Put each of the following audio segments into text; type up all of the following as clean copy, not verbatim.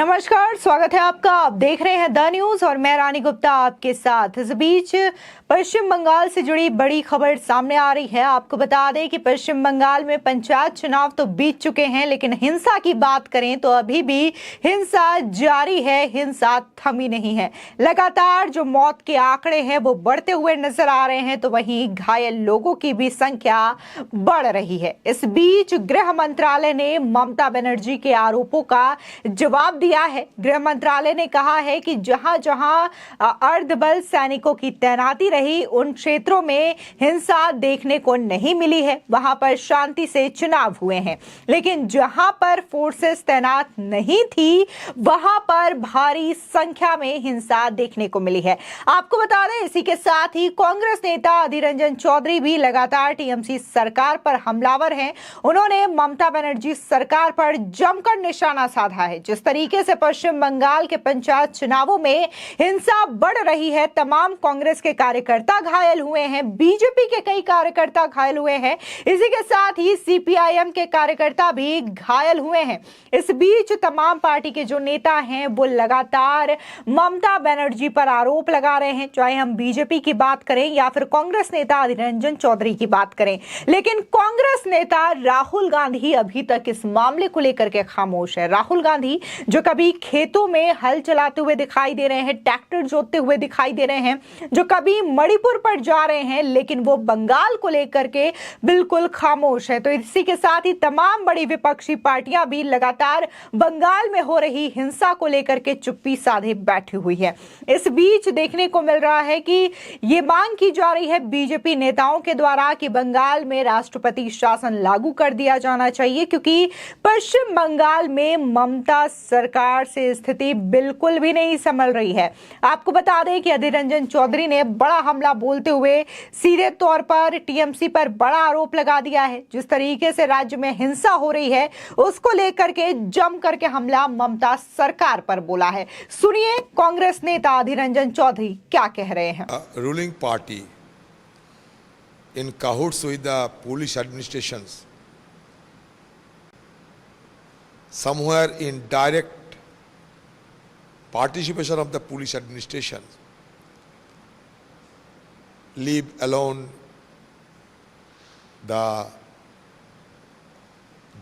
नमस्कार, स्वागत है आपका। आप देख रहे हैं द न्यूज और मैं रानी गुप्ता आपके साथ। इस बीच पश्चिम बंगाल से जुड़ी बड़ी खबर सामने आ रही है। आपको बता दें कि पश्चिम बंगाल में पंचायत चुनाव तो बीत चुके हैं, लेकिन हिंसा की बात करें तो अभी भी हिंसा जारी है, हिंसा थमी नहीं है। लगातार जो मौत के आंकड़े हैं वो बढ़ते हुए नजर आ रहे हैं, तो वहीं घायल लोगों की भी संख्या बढ़ रही है। इस बीच गृह मंत्रालय ने ममता बनर्जी के आरोपों का जवाब दिया है। गृह मंत्रालय ने कहा है कि जहां जहां अर्धबल सैनिकों की तैनाती रही, उन क्षेत्रों में हिंसा देखने को नहीं मिली है, वहां पर शांति से चुनाव हुए हैं। लेकिन जहां पर फोर्सेस तैनात नहीं थी, वहां पर भारी संख्या में हिंसा देखने को मिली है। आपको बता दें, इसी के साथ ही कांग्रेस नेता अधीर रंजन चौधरी भी लगातार टीएमसी सरकार पर हमलावर हैं। उन्होंने ममता बनर्जी सरकार पर जमकर निशाना साधा है। जिस तरीके से पश्चिम बंगाल के पंचायत चुनावों में हिंसा बढ़ रही है, तमाम कांग्रेस के कार्यकर्ता घायल हुए हैं, बीजेपी के कई कार्यकर्ता घायल हुए हैं, इसी के साथ ही सीपीआईएम के कार्यकर्ता भी घायल हुए हैं। इस बीच तमाम पार्टी के जो नेता हैं वो लगातार ममता बनर्जी पर आरोप लगा रहे हैं, चाहे हम बीजेपी की बात करें या फिर कांग्रेस नेता अधीर रंजन चौधरी की बात करें। लेकिन कांग्रेस नेता राहुल गांधी अभी तक इस मामले को लेकर के खामोश है। राहुल गांधी जो कभी खेतों में हल चलाते हुए दिखाई दे रहे हैं, ट्रैक्टर जोतते हुए दिखाई दे रहे हैं, जो कभी मणिपुर पर जा रहे हैं, लेकिन वो बंगाल को लेकर के बिल्कुल खामोश है। तो इसी के साथ ही तमाम बड़ी विपक्षी पार्टियां भी लगातार बंगाल में हो रही हिंसा को लेकर के चुप्पी साधे बैठी हुई है। इस बीच देखने को मिल रहा है कि ये मांग की जा रही है बीजेपी नेताओं के द्वारा कि बंगाल में राष्ट्रपति शासन लागू कर दिया जाना चाहिए, क्योंकि पश्चिम बंगाल में ममता सरकार से स्थिति बिल्कुल भी नहीं संभल रही है। आपको बता दें कि अधीर रंजन चौधरी ने बड़ा हमला बोलते हुए सीधे तौर पर टीएमसी पर बड़ा आरोप लगा दिया है। जिस तरीके से राज्य में हिंसा हो रही है, उसको लेकर के जम करके हमला ममता सरकार पर बोला है। सुनिए कांग्रेस नेता अधीर रंजन चौधरी क्या कह रहे हैं। Ruling party in cahoots with the police administrations, somewhere in direct participation of the police administration, leave alone the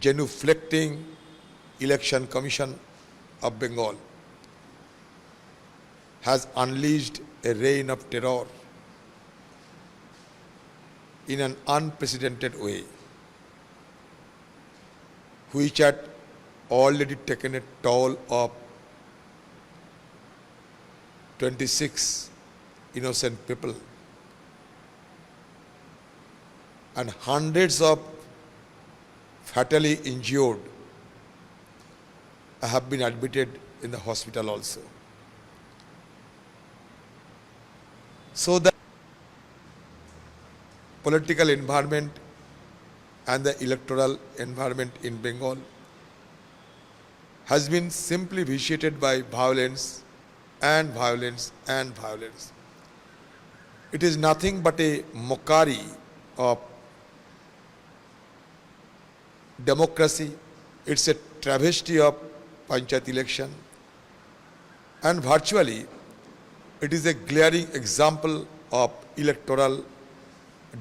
genuflecting election commission of Bengal has unleashed a reign of terror in an unprecedented way, which had already taken a toll of 26 innocent people and hundreds of fatally injured have been admitted in the hospital also. So that political environment and the electoral environment in Bengal has been simply vitiated by violence and violence and violence. It is nothing but a mockery of democracy. It's a travesty of Panchayat election, and virtually it is a glaring example of electoral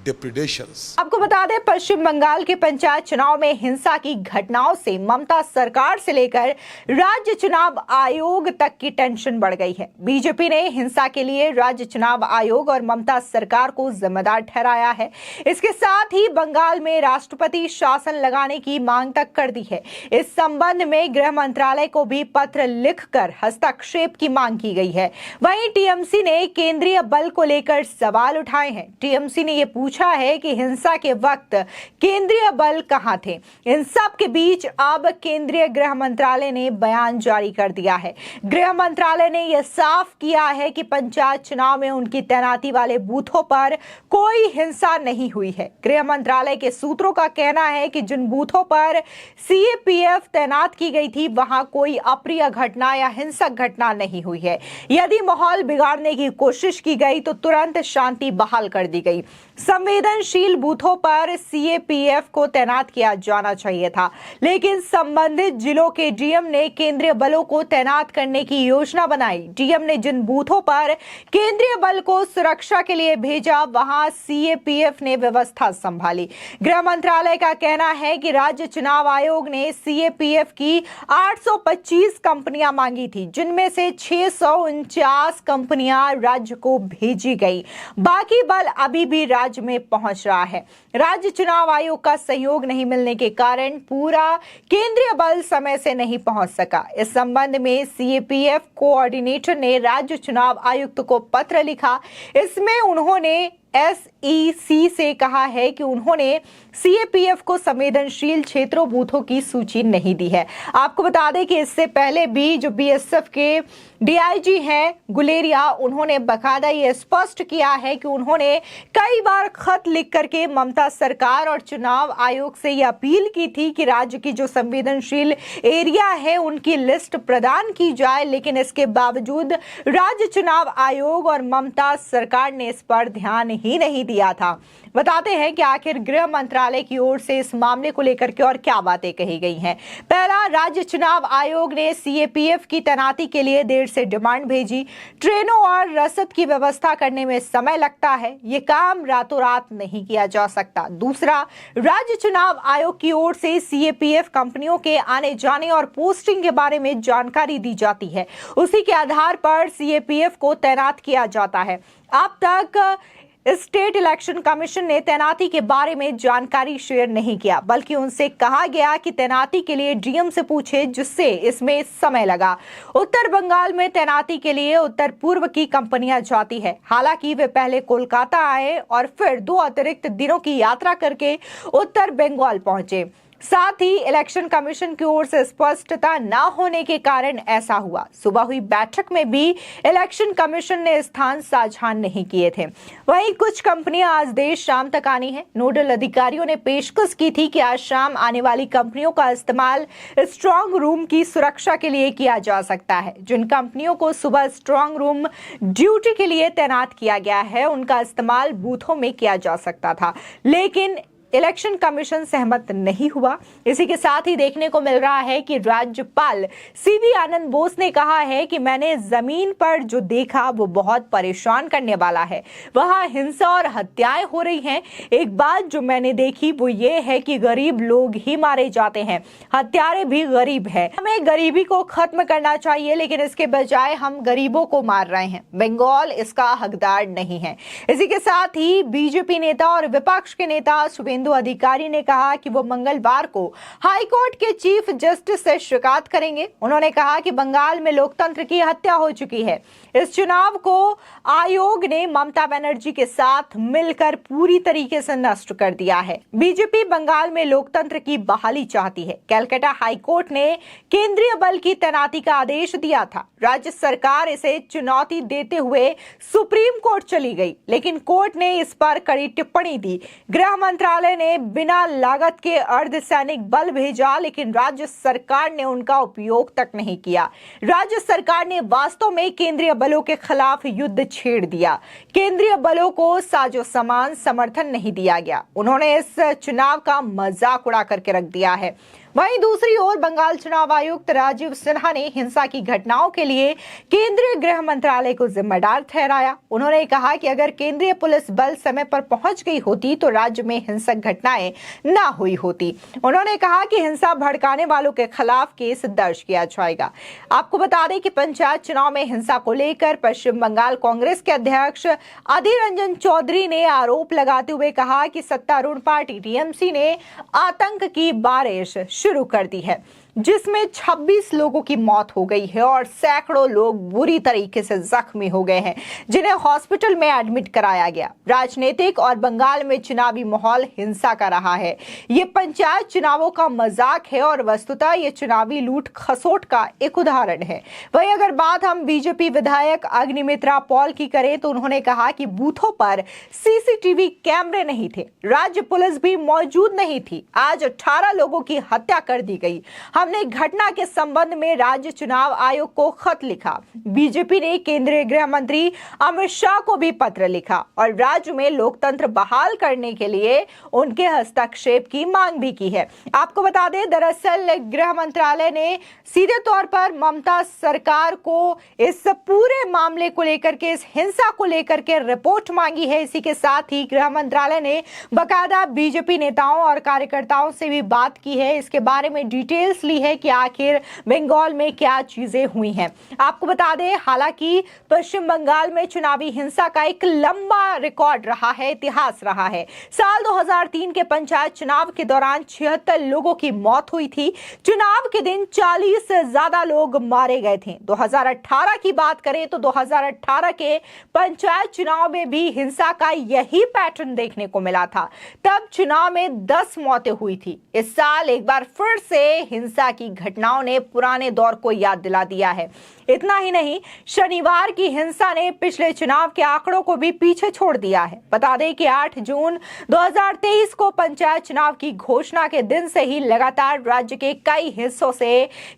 depredations. आपको बता दें, पश्चिम बंगाल के पंचायत चुनाव में हिंसा की घटनाओं से ममता सरकार से लेकर राज्य चुनाव आयोग तक की टेंशन बढ़ गई है। बीजेपी ने हिंसा के लिए राज्य चुनाव आयोग और ममता सरकार को जिम्मेदार ठहराया है। इसके साथ ही बंगाल में राष्ट्रपति शासन लगाने की मांग तक कर दी है। इस संबंध में गृह मंत्रालय को भी पत्र लिखकर हस्तक्षेप की मांग की गई है। वहीं टीएमसी ने केंद्रीय बल को लेकर सवाल उठाए हैं। टीएमसी ने यह पूछा है कि हिंसा के वक्त केंद्रीय बल कहां थे। इन सब के बीच अब केंद्रीय गृह मंत्रालय ने बयान जारी कर दिया है। गृह मंत्रालय ने यह साफ किया है कि पंचायत चुनाव में उनकी तैनाती वाले बूथों पर कोई हिंसा नहीं हुई है। गृह मंत्रालय के सूत्रों का कहना है कि जिन बूथों पर सीएपीएफ तैनात की गई थी, वहां कोई अप्रिय घटना या हिंसक घटना नहीं हुई है। यदि माहौल बिगाड़ने की कोशिश की गई तो तुरंत शांति बहाल कर दी गई। संवेदनशील बूथों पर सीएपीएफ को तैनात किया जाना चाहिए था, लेकिन संबंधित जिलों के डीएम ने केंद्रीय बलों को तैनात करने की योजना बनाई। डीएम ने जिन बूथों पर केंद्रीय बल को सुरक्षा के लिए भेजा, वहां सीएपीएफ ने व्यवस्था संभाली। गृह मंत्रालय का कहना है कि राज्य चुनाव आयोग ने सीएपीएफ की 825 कंपनियां मांगी थी, जिनमें से 649 कंपनियां राज्य को भेजी गई। बाकी बल अभी भी राज्य में पहुंच रहा है। राज्य चुनाव आयोग का सहयोग नहीं मिलने के कारण पूरा केंद्रीय बल समय से नहीं पहुंच सका। इस संबंध में सीएपीएफ कोऑर्डिनेटर ने राज्य चुनाव आयुक्त को पत्र लिखा। इसमें उन्होंने एसईसी से कहा है कि उन्होंने सीएपीएफ को संवेदनशील क्षेत्रों बूथों की सूची नहीं दी है। आपको बता दें कि इससे पहले भी जो बीएसएफ के डीआईजी हैं गुलेरिया, उन्होंने बकायदा ये स्पष्ट किया है कि उन्होंने कई बार खत लिख करके ममता सरकार और चुनाव आयोग से यह अपील की थी कि राज्य की जो संवेदनशील एरिया है उनकी लिस्ट प्रदान की जाए, लेकिन इसके बावजूद राज्य चुनाव आयोग और ममता सरकार ने इस पर ध्यान ही नहीं दिया था। बताते हैं कि आखिर गृह मंत्रालय की ओर से इस मामले को लेकर के और क्या बातें कही गई हैं। पहला, राज्य चुनाव आयोग ने सीएपीएफ की तैनाती के लिए देर से डिमांड भेजी। ट्रेनों और रसद की व्यवस्था करने में समय लगता है, ये काम रातों रात नहीं किया जा सकता। दूसरा, राज्य चुनाव आयोग की ओर से सीएपीएफ कंपनियों के आने जाने और पोस्टिंग के बारे में जानकारी दी जाती है, उसी के आधार पर सीएपीएफ को तैनात किया जाता है। अब तक स्टेट इलेक्शन कमीशन ने तैनाती के बारे में जानकारी शेयर नहीं किया, बल्कि उनसे कहा गया कि तैनाती के लिए डीएम से पूछे, जिससे इसमें समय लगा। उत्तर बंगाल में तैनाती के लिए उत्तर पूर्व की कंपनियां जाती है। हालांकि वे पहले कोलकाता आए और फिर 2 अतिरिक्त दिनों की यात्रा करके उत्तर बंगाल पहुंचे। साथ ही इलेक्शन कमीशन की ओर से स्पष्टता न होने के कारण ऐसा हुआ। सुबह हुई बैठक में भी इलेक्शन कमीशन ने स्थान साझा नहीं किए थे। वहीं कुछ कंपनियां आज देर शाम तक आनी है। नोडल अधिकारियों ने पेशकश की थी कि आज शाम आने वाली कंपनियों का इस्तेमाल स्ट्रांग रूम की सुरक्षा के लिए किया जा सकता है। जिन कंपनियों को सुबह स्ट्रांग रूम ड्यूटी के लिए तैनात किया गया है, उनका इस्तेमाल बूथों में किया जा सकता था, लेकिन इलेक्शन कमीशन सहमत नहीं हुआ। इसी के साथ ही देखने को मिल रहा है कि राज्यपाल सीवी आनंद बोस ने कहा है कि मैंने जमीन पर जो देखा वो बहुत परेशान करने वाला है। वहां हिंसा और हत्याएं हो रही हैं। एक बात जो मैंने देखी वो ये है कि गरीब लोग ही मारे जाते हैं, हत्यारे भी गरीब है। हमें गरीबी को खत्म करना चाहिए, लेकिन इसके बजाय हम गरीबों को मार रहे हैं। बंगाल इसका हकदार नहीं है। इसी के साथ ही बीजेपी नेता और विपक्ष के नेता शुभेंदु अधिकारी ने कहा कि वो मंगलवार को हाईकोर्ट के चीफ जस्टिस से शिकायत करेंगे। उन्होंने कहा कि बंगाल में लोकतंत्र की हत्या हो चुकी है। इस चुनाव को आयोग ने ममता बनर्जी के साथ मिलकर पूरी तरीके से नष्ट कर दिया है। बीजेपी बंगाल में लोकतंत्र की बहाली चाहती है। कलकत्ता हाईकोर्ट ने केंद्रीय बल की तैनाती का आदेश दिया था। राज्य सरकार इसे चुनौती देते हुए सुप्रीम कोर्ट चली गई, लेकिन कोर्ट ने इस पर कड़ी टिप्पणी दी। गृह मंत्रालय ने बिना लागत के अर्धसैनिक बल भेजा, लेकिन राज्य सरकार ने उनका उपयोग तक नहीं किया। राज्य सरकार ने वास्तव में केंद्रीय बलों के खिलाफ युद्ध छेड़ दिया। केंद्रीय बलों को साजो सामान समर्थन नहीं दिया गया। उन्होंने इस चुनाव का मजाक उड़ा करके रख दिया है। वहीं दूसरी ओर बंगाल चुनाव आयुक्त राजीव सिन्हा ने हिंसा की घटनाओं के लिए केंद्रीय गृह मंत्रालय को जिम्मेदार ठहराया। उन्होंने कहा कि अगर केंद्रीय पुलिस बल समय पर पहुंच गई होती तो राज्य में हिंसक घटनाएं न हुई होती। उन्होंने कहा कि हिंसा भड़काने वालों के खिलाफ केस दर्ज किया जाएगा। आपको बता दें कि पंचायत चुनाव में हिंसा को लेकर पश्चिम बंगाल कांग्रेस के अध्यक्ष अधीर रंजन चौधरी ने आरोप लगाते हुए कहा कि सत्तारूढ़ पार्टी टीएमसी ने आतंक की बारिश शुरू कर दी है, जिसमें 26 लोगों की मौत हो गई है और सैकड़ों लोग बुरी तरीके से जख्मी हो गए हैं, जिन्हें हॉस्पिटल में एडमिट कराया गया। राजनीतिक और बंगाल में चुनावी माहौल हिंसा का रहा है। ये पंचायत चुनावों का मजाक है और वस्तुतः ये चुनावी लूट खसोट का एक उदाहरण है। वहीं अगर बात हम बीजेपी विधायक अग्निमित्रा पॉल की करें तो उन्होंने कहा कि बूथों पर सीसीटीवी कैमरे नहीं थे, राज्य पुलिस भी मौजूद नहीं थी। आज 18 लोगों की हत्या कर दी गई। हम हमने घटना के संबंध में राज्य चुनाव आयोग को खत लिखा। बीजेपी ने केंद्रीय गृह मंत्री अमित शाह को भी पत्र लिखा और राज्य में लोकतंत्र बहाल करने के लिए उनके हस्तक्षेप की मांग भी की है। आपको बता दें, दरअसल गृह मंत्रालय ने सीधे तौर पर ममता सरकार को इस पूरे मामले को लेकर के, इस हिंसा को लेकर के रिपोर्ट मांगी है। इसी के साथ ही गृह मंत्रालय ने बकायदा बीजेपी नेताओं और कार्यकर्ताओं से भी बात की है, इसके बारे में डिटेल्स ली है कि आखिर बंगाल में क्या चीजें हुई हैं। आपको बता दें, हालांकि पश्चिम बंगाल में चुनावी हिंसा का एक लंबा रिकॉर्ड रहा है, इतिहास रहा है। साल 2003 के पंचायत चुनाव के दौरान 76 लोगों की मौत हुई थी। चुनाव के दिन 40 से ज्यादा लोग मारे गए थे। 2018 की बात करें तो 2018 के पंचायत चुनाव में भी हिंसा का यही पैटर्न देखने को मिला था। तब चुनाव में 10 मौतें हुई थी। इस साल एक बार फिर से हिंसा की घटनाओं ने पुराने दौर को याद दिला दिया है। इतना ही नहीं, शनिवार की हिंसा ने पिछले चुनाव के आंकड़ों को भी पीछे छोड़ दिया है। बता दें कि 8 जून 2023 को पंचायत चुनाव की घोषणा के दिन से ही लगातार राज्य के कई हिस्सों से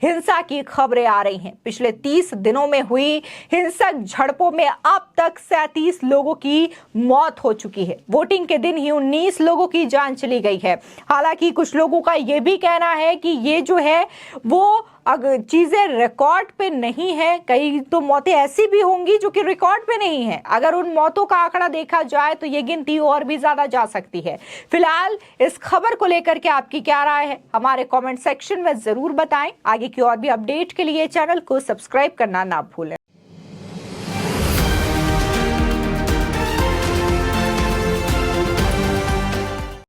हिंसा की खबरें आ रही हैं। पिछले 30 दिनों में हुई हिंसक झड़पों में अब तक 37 लोगों की मौत हो चुकी है। वोटिंग के दिन ही 19 लोगों की जान चली गई है। हालांकि कुछ लोगों का यह भी कहना है कि ये जो है वो अगर चीजें रिकॉर्ड पे नहीं है, कई तो मौतें ऐसी भी होंगी जो कि रिकॉर्ड पे नहीं है। अगर उन मौतों का आंकड़ा देखा जाए तो ये गिनती और भी ज्यादा जा सकती है। फिलहाल इस खबर को लेकर के आपकी क्या राय है, हमारे कमेंट सेक्शन में जरूर बताएं। आगे की और भी अपडेट के लिए चैनल को सब्सक्राइब करना ना भूलें।